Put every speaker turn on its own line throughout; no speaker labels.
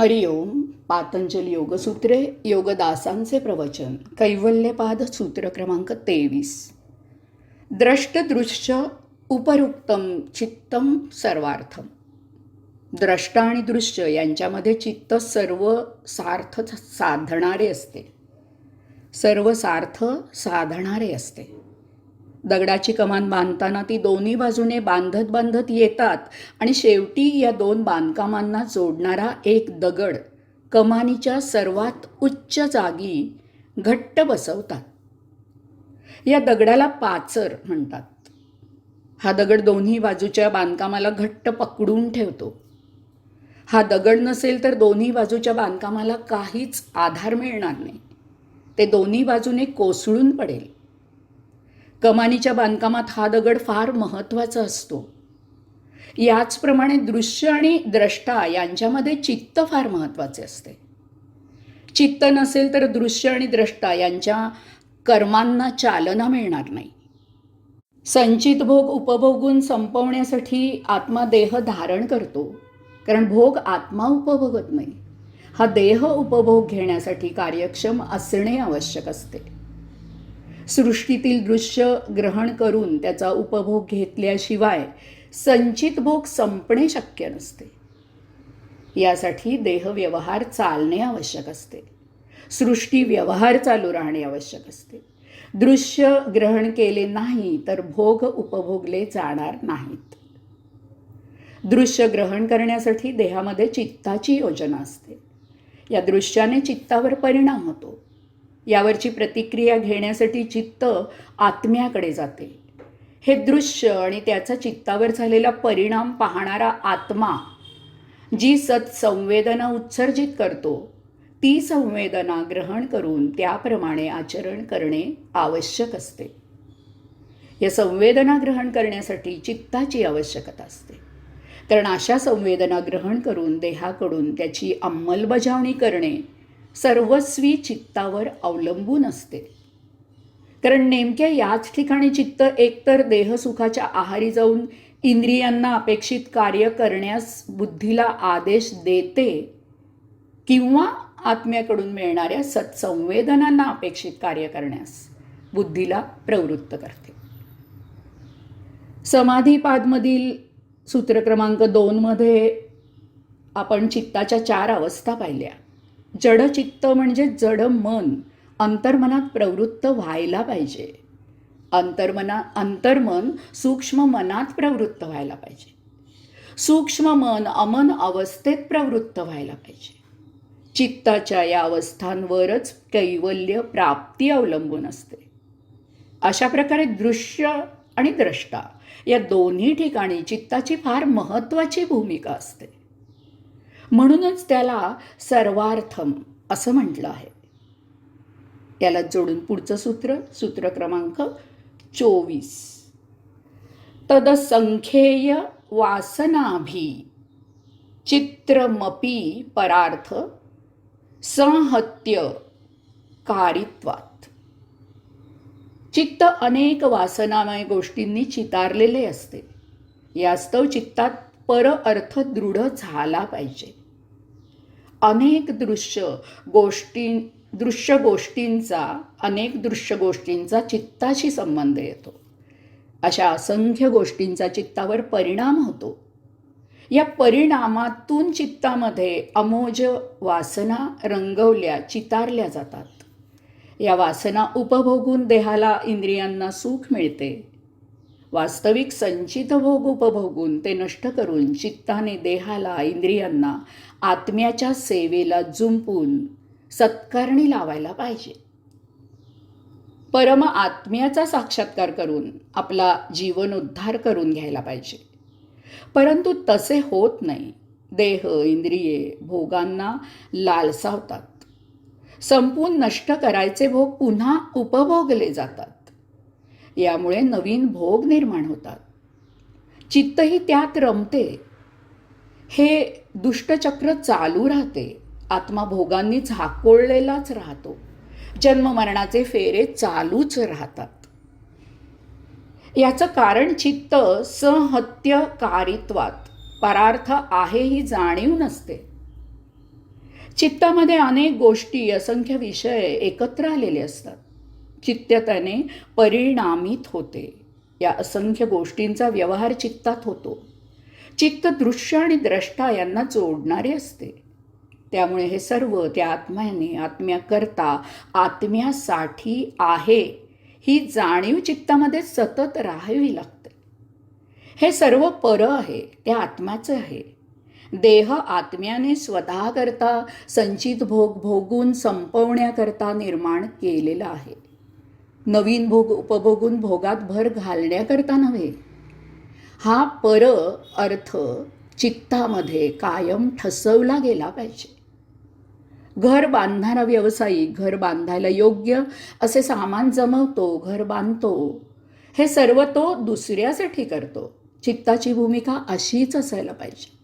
हरिओम. पातंजली योगसूत्रे, योगदासांचे प्रवचन, कैवल्यपाद सूत्र क्रमांक 23. द्रष्टदृश्य उपरुक्तम चित्तम सर्वार्थम. द्रष्टा आणि दृश्य यांच्यामध्ये चित्त सर्व सार्थ साधणारे असते, सर्व सार्थ साधणारे असते. दगडाची कमान बांधताना ती दोन्ही बाजूने बांधत बांधत येतात आणि शेवटी या दोन बांधकामांना जोडणारा एक दगड कमानीच्या सर्वात उच्च जागी घट्ट बसवतात. या दगडाला पाचर म्हणतात. हा दगड दोन्ही बाजूच्या बांधकामाला घट्ट पकडून ठेवतो. हा दगड नसेल तर दोन्ही बाजूच्या बांधकामाला काहीच आधार मिळणार नाही, ते दोन्ही बाजूने कोसळून पडेल. कमानीच्या बांधकामात हा दगड फार महत्त्वाचा असतो. याचप्रमाणे दृश्य आणि द्रष्टा यांच्यामध्ये चित्त फार महत्त्वाचे असते. चित्त नसेल तर दृश्य आणि द्रष्टा यांच्या कर्मांना चालना मिळणार नाही. संचित भोग उपभोगून संपवण्यासाठी आत्मा देह धारण करतो, कारण भोग आत्मा उपभोगत नाही. हा देह उपभोग घेण्यासाठी कार्यक्षम असणे आवश्यक असते. सृष्टीतील दृश्य ग्रहण करून त्याचा उपभोग घेतल्याशिवाय संचित भोग संपणे शक्य नसते. यासाठी देहव्यवहार चालणे आवश्यक असते. सृष्टी व्यवहार चालू राहणे आवश्यक असते. दृश्य ग्रहण केले नाही तर भोग उपभोगले जाणार नाहीत. दृश्य ग्रहण करण्यासाठी देहामध्ये चित्ताची योजना असते. या दृश्याने चित्तावर परिणाम होतो. यावरची प्रतिक्रिया घेण्यासाठी चित्त आत्म्याकडे जाते. हे दृश्य आणि त्याचा चित्तावर झालेला परिणाम पाहणारा आत्मा जी सत्संवेदना उत्सर्जित करतो, ती संवेदना ग्रहण करून त्याप्रमाणे आचरण करणे आवश्यक असते. या संवेदना ग्रहण करण्यासाठी चित्ताची आवश्यकता असते, कारण अशा संवेदना ग्रहण करून देहाकडून त्याची अंमलबजावणी करणे सर्वस्वी चित्तावर अवलंबून असते. कारण नेमक्या याच ठिकाणी चित्त एकतर देहसुखाच्या आहारी जाऊन इंद्रियांना अपेक्षित कार्य करण्यास बुद्धीला आदेश देते, किंवा आत्म्याकडून मिळणाऱ्या सत्संवेदनांना अपेक्षित कार्य करण्यास बुद्धीला प्रवृत्त करते. समाधीपादमधील सूत्र क्रमांक 2 आपण चित्ताच्या 4 अवस्था पाहिल्या. जड चित्त म्हणजे जड मन अंतर्मनात प्रवृत्त व्हायला पाहिजे. अंतर्मन सूक्ष्म मनात प्रवृत्त व्हायला पाहिजे. सूक्ष्म मन अमन अवस्थेत प्रवृत्त व्हायला पाहिजे. चित्ताच्या या अवस्थांवरच कैवल्य प्राप्ती अवलंबून असते. अशा प्रकारे दृश्य आणि द्रष्टा या दोन्ही ठिकाणी चित्ताची फार महत्त्वाची भूमिका असते. म्हणूनच त्याला सर्वार्थम असं म्हटलं आहे. याला जोडून पुढचं सूत्र क्रमांक 24. तदसंख्येय वासनाभी चित्रमपी परार्थ संहत्य कारित्वात. चित्त अनेक वासनामय गोष्टींनी चितारलेले असते. यास्तव चित्तात पर अर्थ दृढ झाला पाहिजे. अनेक दृश्य गोष्टींचा चित्ताशी संबंध येतो. अशा असंख्य गोष्टींचा चित्तावर परिणाम होतो. या परिणामातून चित्तामध्ये अमोज वासना रंगवल्या चितारल्या जातात. या वासना उपभोगून देहाला इंद्रियांना सुख मिळते. वास्तविक संचित भोग उपभोगून ते नष्ट करून चित्ताने देहाला इंद्रियांना आत्म्याच्या सेवेला जुंपून सत्कारणी लावायला पाहिजे. परम आत्म्याचा साक्षात्कार करून आपला जीवनोद्धार करून घ्यायला पाहिजे. परंतु तसे होत नाही. देह इंद्रिये भोगांना लालसावतात. संपून नष्ट करायचे भोग पुन्हा उपभोगले जातात. यामुळे नवीन भोग निर्माण होतात. चित्तही त्यात रमते. हे दुष्टचक्र चालू राहते. आत्मा भोगांनी झाकोळलेलाच राहतो. जन्ममरणाचे फेरे चालूच राहतात. याचं कारण चित्त संहत्य कारित्वात परार्थ आहे ही जाणीव नसते. चित्तामध्ये अनेक गोष्टी, असंख्य विषय एकत्र आलेले असतात. चित्त त्याने परिणामित होते. या असंख्य गोष्टींचा व्यवहार चित्तात होतो. चित्त दृश्य आणि द्रष्टा यांना जोडणारे असते. त्यामुळे हे सर्व त्या आत्म्याने, आत्म्याकरता, आत्म्यासाठी आहे ही जाणीव चित्तामध्ये सतत राहावी लागते. हे सर्व पर आहे, त्या आत्म्याचं आहे. देह आत्म्याने स्वतः करता संचित भोग भोगून संपवण्याकरता निर्माण केलेला आहे. नवीन भोग उपभोगून भोगात भर घालण्याकरता नव्हे. हा पर अर्थ चित्तामध्ये कायम ठसवला गेला पाहिजे. घर बांधणारा व्यावसायिक घर बांधायला योग्य असे सामान जमवतो, घर बांधतो. हे सर्व तो दुसऱ्यासाठी करतो. चित्ताची भूमिका अशीच असायला पाहिजे.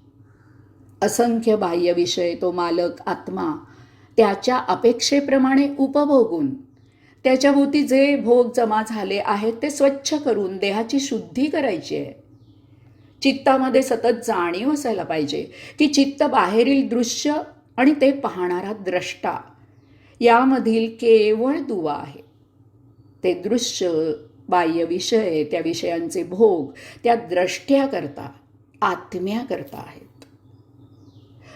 असंख्य बाह्य विषय तो मालक आत्मा त्याच्या अपेक्षेप्रमाणे उपभोगून त्याच्याभोवती जे भोग जमा झाले आहेत ते स्वच्छ करून देहाची शुद्धी करायची आहे. चित्तामध्ये सतत जाणीव असायला पाहिजे की चित्त बाहेरील दृश्य आणि ते पाहणारा द्रष्टा यामधील केवळ दुवा आहे. ते दृश्य, बाह्य विषय, त्या विषयांचे भोग त्या द्रष्ट्याकरता, आत्म्याकरता आहेत.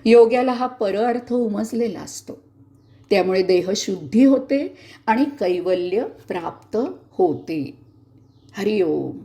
योग्याला हा परअर्थ उमजलेला असतो. त्यामुळे देहशुद्धी होते आणि कैवल्य प्राप्त होते. हरिओम.